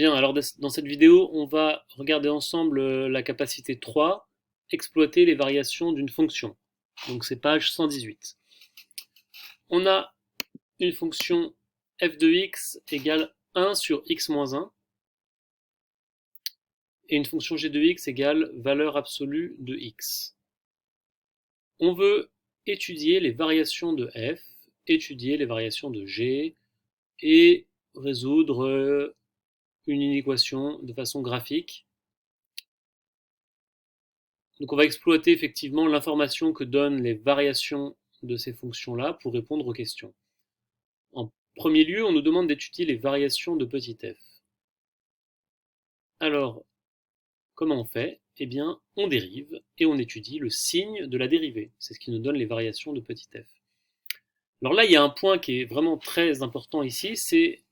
Bien, alors dans cette vidéo, on va regarder ensemble la capacité 3, exploiter les variations d'une fonction. Donc c'est page 118. On a une fonction f de x égale 1 sur x moins 1 et une fonction g de x égale valeur absolue de x. On veut étudier les variations de f, étudier les variations de g et résoudre une inéquation de façon graphique. Donc on va exploiter effectivement l'information que donnent les variations de ces fonctions-là pour répondre aux questions. En premier lieu, on nous demande d'étudier les variations de petit f. Alors, comment on fait? Eh bien, on dérive et on étudie le signe de la dérivée. C'est ce qui nous donne les variations de petit f. Alors là, il y a un point qui est vraiment très important ici, c'est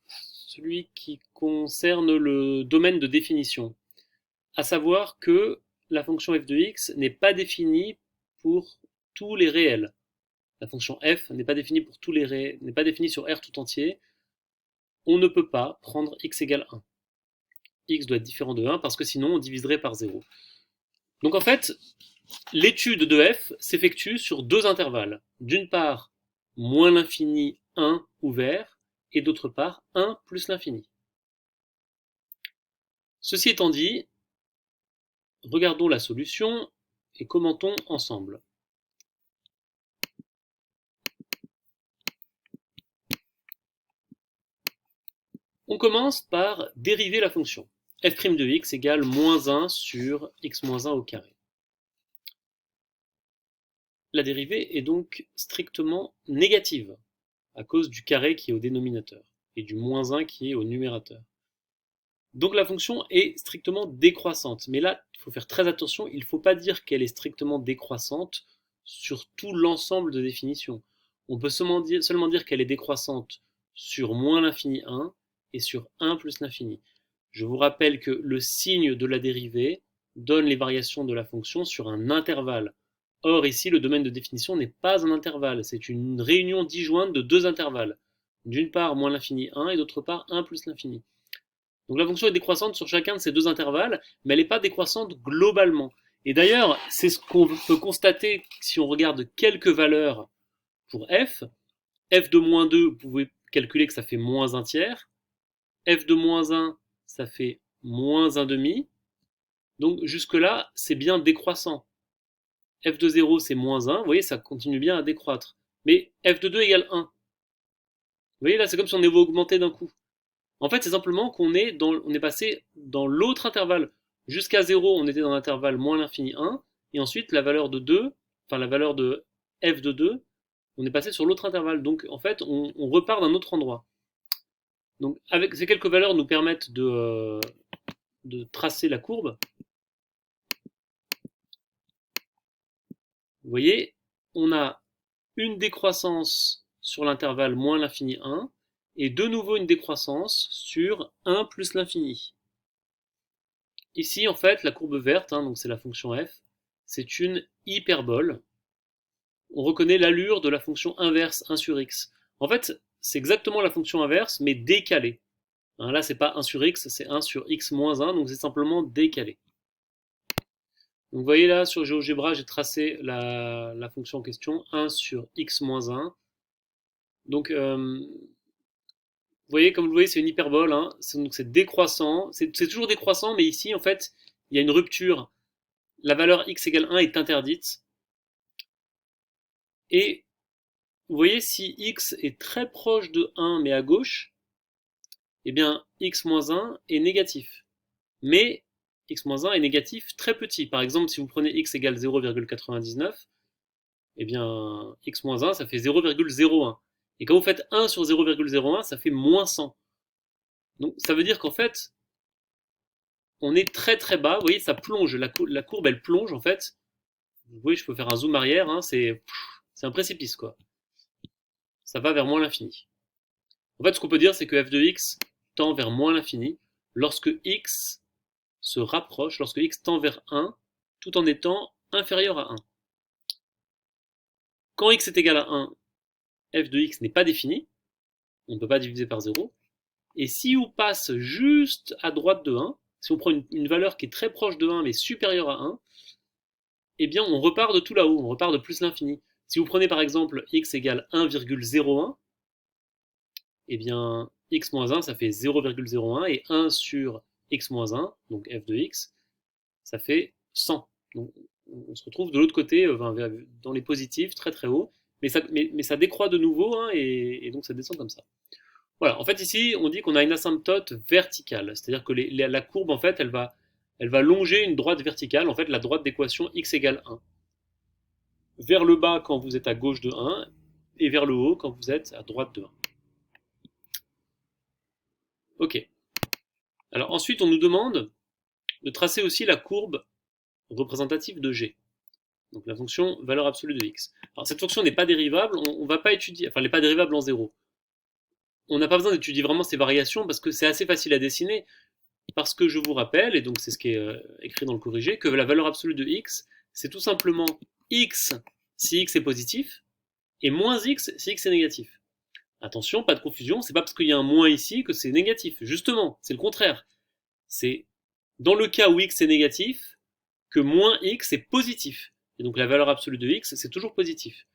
celui qui concerne le domaine de définition. À savoir que la fonction f de x n'est pas définie pour tous les réels. La fonction f n'est pas définie pour tous les réels, n'est pas définie sur R tout entier. On ne peut pas prendre x égale 1. X doit être différent de 1 parce que sinon on diviserait par 0. Donc en fait, l'étude de f s'effectue sur deux intervalles. D'une part, moins l'infini 1 ouvert, et d'autre part, 1 plus l'infini. Ceci étant dit, regardons la solution et commentons ensemble. On commence par dériver la fonction. f' de x égale moins 1 sur x moins 1 au carré. La dérivée est donc strictement négative, à cause du carré qui est au dénominateur, et du moins 1 qui est au numérateur. Donc la fonction est strictement décroissante. Mais là, il faut faire très attention, il ne faut pas dire qu'elle est strictement décroissante sur tout l'ensemble de définitions. On peut seulement dire qu'elle est décroissante sur moins l'infini 1 et sur 1 plus l'infini. Je vous rappelle que le signe de la dérivée donne les variations de la fonction sur un intervalle. Or ici, le domaine de définition n'est pas un intervalle, c'est une réunion disjointe de deux intervalles. D'une part, moins l'infini 1 et d'autre part, 1 plus l'infini. Donc la fonction est décroissante sur chacun de ces deux intervalles, mais elle n'est pas décroissante globalement. Et d'ailleurs, c'est ce qu'on peut constater si on regarde quelques valeurs pour f. F de moins 2, vous pouvez calculer que ça fait moins 1 tiers. F de moins 1, ça fait moins 1 demi. Donc jusque-là, c'est bien décroissant. F de 0, c'est moins 1. Vous voyez, ça continue bien à décroître. Mais f de 2 égale 1. Vous voyez, là, c'est comme si on avait augmenté d'un coup. En fait, c'est simplement qu'on est passé dans l'autre intervalle. Jusqu'à 0, on était dans l'intervalle moins l'infini 1, et ensuite la valeur de 2, enfin la valeur de f de 2, on est passé sur l'autre intervalle. Donc en fait, on repart d'un autre endroit. Donc avec ces quelques valeurs nous permettent de tracer la courbe. Vous voyez, on a une décroissance sur l'intervalle moins l'infini 1, et de nouveau une décroissance sur 1 plus l'infini. Ici, en fait, la courbe verte, donc c'est la fonction f, c'est une hyperbole. On reconnaît l'allure de la fonction inverse 1 sur x. En fait, c'est exactement la fonction inverse, mais décalée. Là, c'est pas 1 sur x, c'est 1 sur x moins 1, donc c'est simplement décalé. Donc vous voyez là, sur GeoGebra, j'ai tracé la fonction en question, 1 sur x moins 1. Donc, vous voyez, comme vous le voyez, c'est une hyperbole, donc c'est décroissant. C'est toujours décroissant, mais ici, en fait, il y a une rupture. La valeur x égale 1 est interdite. Et vous voyez, si x est très proche de 1, mais à gauche, eh bien, x moins 1 est négatif. Mais x moins 1 est négatif très petit. Par exemple, si vous prenez x égale 0,99, eh bien, x moins 1, ça fait 0,01. Et quand vous faites 1 sur 0,01, ça fait moins 100. Donc ça veut dire qu'en fait, on est très très bas. Vous voyez, ça plonge. La courbe, elle plonge en fait. Vous voyez, je peux faire un zoom arrière. C'est un précipice, quoi. Ça va vers moins l'infini. En fait, ce qu'on peut dire, c'est que f de x tend vers moins l'infini lorsque x se rapproche, lorsque x tend vers 1, tout en étant inférieur à 1. Quand x est égal à 1, f de x n'est pas défini, on ne peut pas diviser par 0, Et si on passe juste à droite de 1, si on prend une valeur qui est très proche de 1 mais supérieure à 1, eh bien on repart de tout là-haut, on repart de plus l'infini. Si vous prenez par exemple x égale 1,01, eh bien x moins 1 ça fait 0,01 et 1 sur x moins 1, donc f de x, ça fait 100. Donc on se retrouve de l'autre côté, dans les positifs, très très haut, mais ça décroît de nouveau, hein, et donc ça descend comme ça. Voilà, en fait ici on dit qu'on a une asymptote verticale, c'est-à-dire que la courbe en fait elle va longer une droite verticale, en fait la droite d'équation x égale 1. Vers le bas quand vous êtes à gauche de 1, et vers le haut quand vous êtes à droite de 1. Ok. Alors ensuite on nous demande de tracer aussi la courbe représentative de g. Donc la fonction valeur absolue de x. Alors cette fonction n'est pas dérivable, on ne va pas étudier, enfin elle n'est pas dérivable en 0. On n'a pas besoin d'étudier vraiment ces variations parce que c'est assez facile à dessiner. Parce que je vous rappelle, et donc c'est ce qui est écrit dans le corrigé, que la valeur absolue de x, c'est tout simplement x si x est positif, et moins x si x est négatif. Attention, pas de confusion, c'est pas parce qu'il y a un moins ici que c'est négatif. Justement, c'est le contraire. C'est dans le cas où x est négatif, que moins x est positif. Et donc la valeur absolue de x, c'est toujours positif.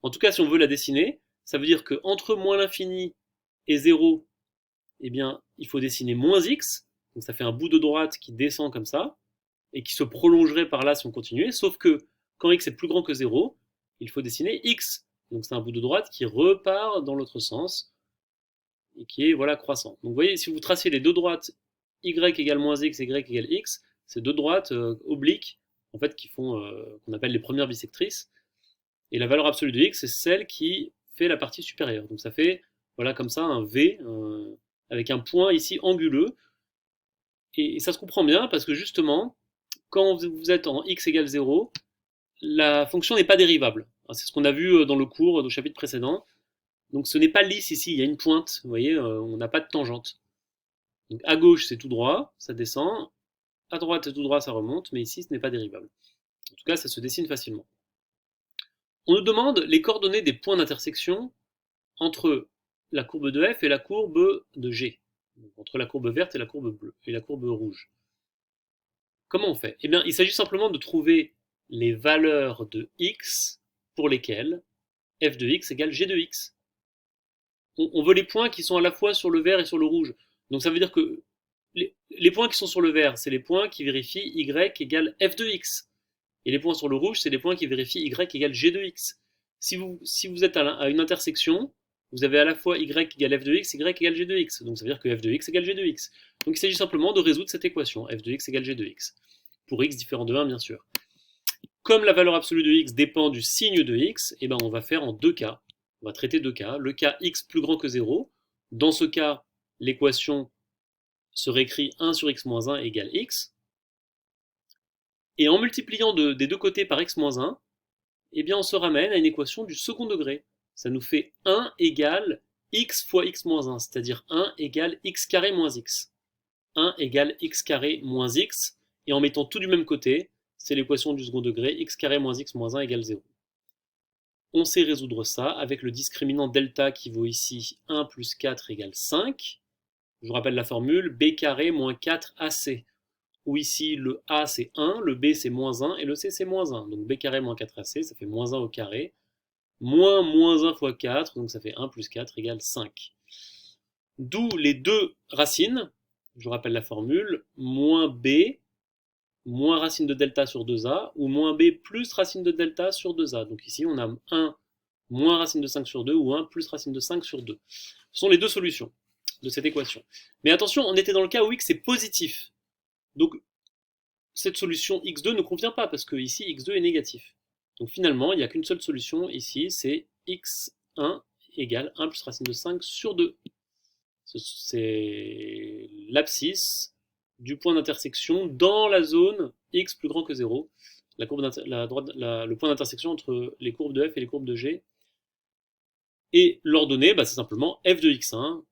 En tout cas, si on veut la dessiner, ça veut dire que entre moins l'infini et 0, eh bien, il faut dessiner moins x, donc ça fait un bout de droite qui descend comme ça, et qui se prolongerait par là si on continuait, sauf que quand x est plus grand que 0, il faut dessiner x. Donc c'est un bout de droite qui repart dans l'autre sens, et qui est voilà croissant. Donc vous voyez, si vous tracez les deux droites y égale moins x, y égale x, c'est deux droites obliques, en fait, qui font, qu'on appelle les premières bisectrices, et la valeur absolue de x, c'est celle qui fait la partie supérieure. Donc ça fait, voilà, comme ça, un V, avec un point ici anguleux, et ça se comprend bien, parce que justement, quand vous êtes en x égale 0, la fonction n'est pas dérivable. C'est ce qu'on a vu dans le cours, au chapitre précédent. Donc ce n'est pas lisse ici, il y a une pointe, vous voyez, on n'a pas de tangente. Donc à gauche c'est tout droit, ça descend, à droite c'est tout droit, ça remonte, mais ici ce n'est pas dérivable. En tout cas, ça se dessine facilement. On nous demande les coordonnées des points d'intersection entre la courbe de f et la courbe de g. Donc, entre la courbe verte et la courbe bleue, et la courbe rouge. Comment on fait? Eh bien, il s'agit simplement de trouver les valeurs de x pour lesquelles f de x égale g de x. On veut les points qui sont à la fois sur le vert et sur le rouge. Donc ça veut dire que les points qui sont sur le vert, c'est les points qui vérifient y égale f de x. Et les points sur le rouge, c'est les points qui vérifient y égale g de x. Si vous êtes à une intersection, vous avez à la fois y égale f de x, y égale g de x. Donc ça veut dire que f de x égale g de x. Donc il s'agit simplement de résoudre cette équation, f de x égale g de x. Pour x différent de 1, bien sûr. Comme la valeur absolue de x dépend du signe de x, eh ben on va faire en deux cas. On va traiter deux cas. Le cas x plus grand que 0. Dans ce cas, l'équation se réécrit 1 sur x moins 1 égale x. Et en multipliant des deux côtés par x moins 1, eh bien on se ramène à une équation du second degré. Ça nous fait 1 égale x fois x moins 1, c'est-à-dire 1 égale x carré moins x. 1 égale x carré moins x, et en mettant tout du même côté, c'est l'équation du second degré, x carré moins x moins 1 égale 0. On sait résoudre ça avec le discriminant delta qui vaut ici 1 plus 4 égale 5. Je vous rappelle la formule, b carré moins 4ac, où ici le a c'est 1, le b c'est moins 1 et le c c'est moins 1. Donc b carré moins 4ac, ça fait moins 1 au carré, moins 1 fois 4, donc ça fait 1 plus 4 égale 5. D'où les deux racines, je vous rappelle la formule, moins b, moins racine de delta sur 2a, ou moins b plus racine de delta sur 2a. Donc ici on a 1 moins racine de 5 sur 2, ou 1 plus racine de 5 sur 2. Ce sont les deux solutions de cette équation. Mais attention, on était dans le cas où x est positif. Donc cette solution x2 ne convient pas, parce que ici x2 est négatif. Donc finalement, il n'y a qu'une seule solution ici, c'est x1 égale 1 plus racine de 5 sur 2. C'est l'abscisse du point d'intersection dans la zone x plus grand que 0, le point d'intersection entre les courbes de f et les courbes de g. Et l'ordonnée, c'est simplement f de x1,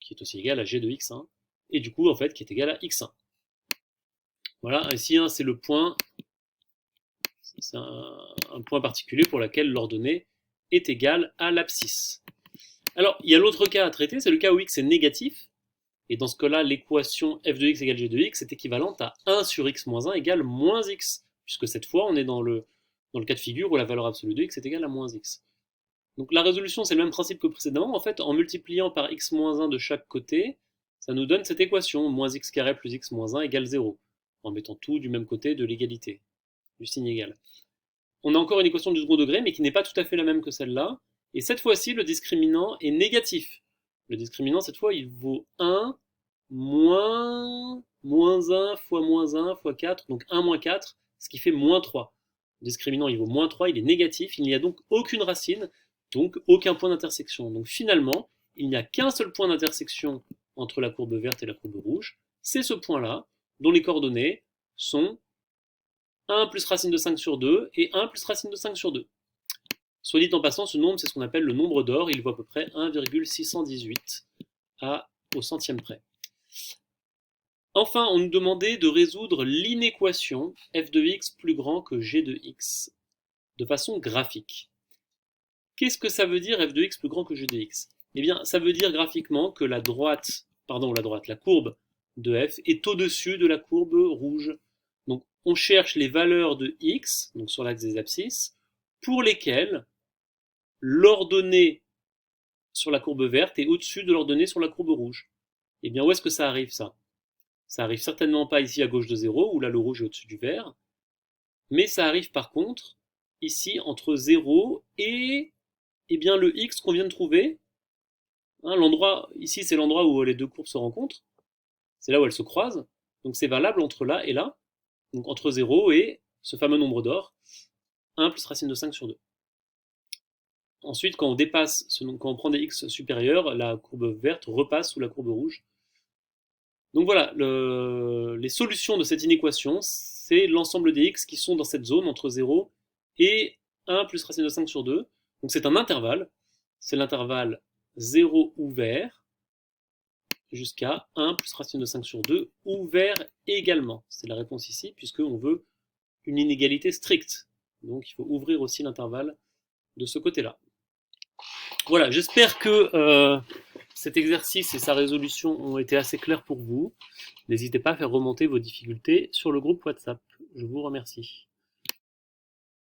qui est aussi égal à g de x1, et du coup, en fait, qui est égal à x1. Voilà, ici, c'est le point, c'est un point particulier pour lequel l'ordonnée est égale à l'abscisse. Alors, il y a l'autre cas à traiter, c'est le cas où x est négatif. Et dans ce cas-là, l'équation f de x égale g de x est équivalente à 1 sur x moins 1 égale moins x, puisque cette fois, on est dans le cas de figure où la valeur absolue de x est égale à moins x. Donc la résolution, c'est le même principe que précédemment. En fait, en multipliant par x moins 1 de chaque côté, ça nous donne cette équation, moins x carré plus x moins 1 égale 0, en mettant tout du même côté de l'égalité, du signe égal. On a encore une équation du second degré, mais qui n'est pas tout à fait la même que celle-là. Et cette fois-ci, le discriminant est négatif. Le discriminant, cette fois, il vaut 1 moins 1 fois moins 1 fois 4, donc 1 moins 4, ce qui fait moins 3. Le discriminant, il vaut moins 3, il est négatif, il n'y a donc aucune racine, donc aucun point d'intersection. Donc finalement, il n'y a qu'un seul point d'intersection entre la courbe verte et la courbe rouge, c'est ce point-là, dont les coordonnées sont 1 plus racine de 5 sur 2 et 1 plus racine de 5 sur 2. Soit dit en passant, ce nombre, c'est ce qu'on appelle le nombre d'or, il vaut à peu près 1,618 au centième près. Enfin, on nous demandait de résoudre l'inéquation f de x plus grand que g de x de façon graphique. Qu'est-ce que ça veut dire f de x plus grand que g de x? Eh bien, ça veut dire graphiquement que la courbe de f est au-dessus de la courbe rouge. Donc, on cherche les valeurs de x, donc sur l'axe des abscisses, pour lesquelles l'ordonnée sur la courbe verte est au-dessus de l'ordonnée sur la courbe rouge. Eh bien, où est-ce que ça arrive, ça? Ça arrive certainement pas ici à gauche de 0, où là le rouge est au-dessus du vert, mais ça arrive par contre ici entre 0 et bien, le x qu'on vient de trouver. Hein, l'endroit, ici c'est l'endroit où les deux courbes se rencontrent, c'est là où elles se croisent, donc c'est valable entre là et là, donc entre 0 et ce fameux nombre d'or, 1 plus racine de 5 sur 2. Ensuite, quand on prend des x supérieurs, la courbe verte repasse sous la courbe rouge. Donc voilà, les solutions de cette inéquation, c'est l'ensemble des x qui sont dans cette zone entre 0 et 1 plus racine de 5 sur 2. Donc c'est un intervalle, c'est l'intervalle 0 ouvert jusqu'à 1 plus racine de 5 sur 2 ouvert également. C'est la réponse ici, puisqu'on veut une inégalité stricte. Donc il faut ouvrir aussi l'intervalle de ce côté-là. Voilà, j'espère que cet exercice et sa résolution ont été assez clairs pour vous. N'hésitez pas à faire remonter vos difficultés sur le groupe WhatsApp. Je vous remercie.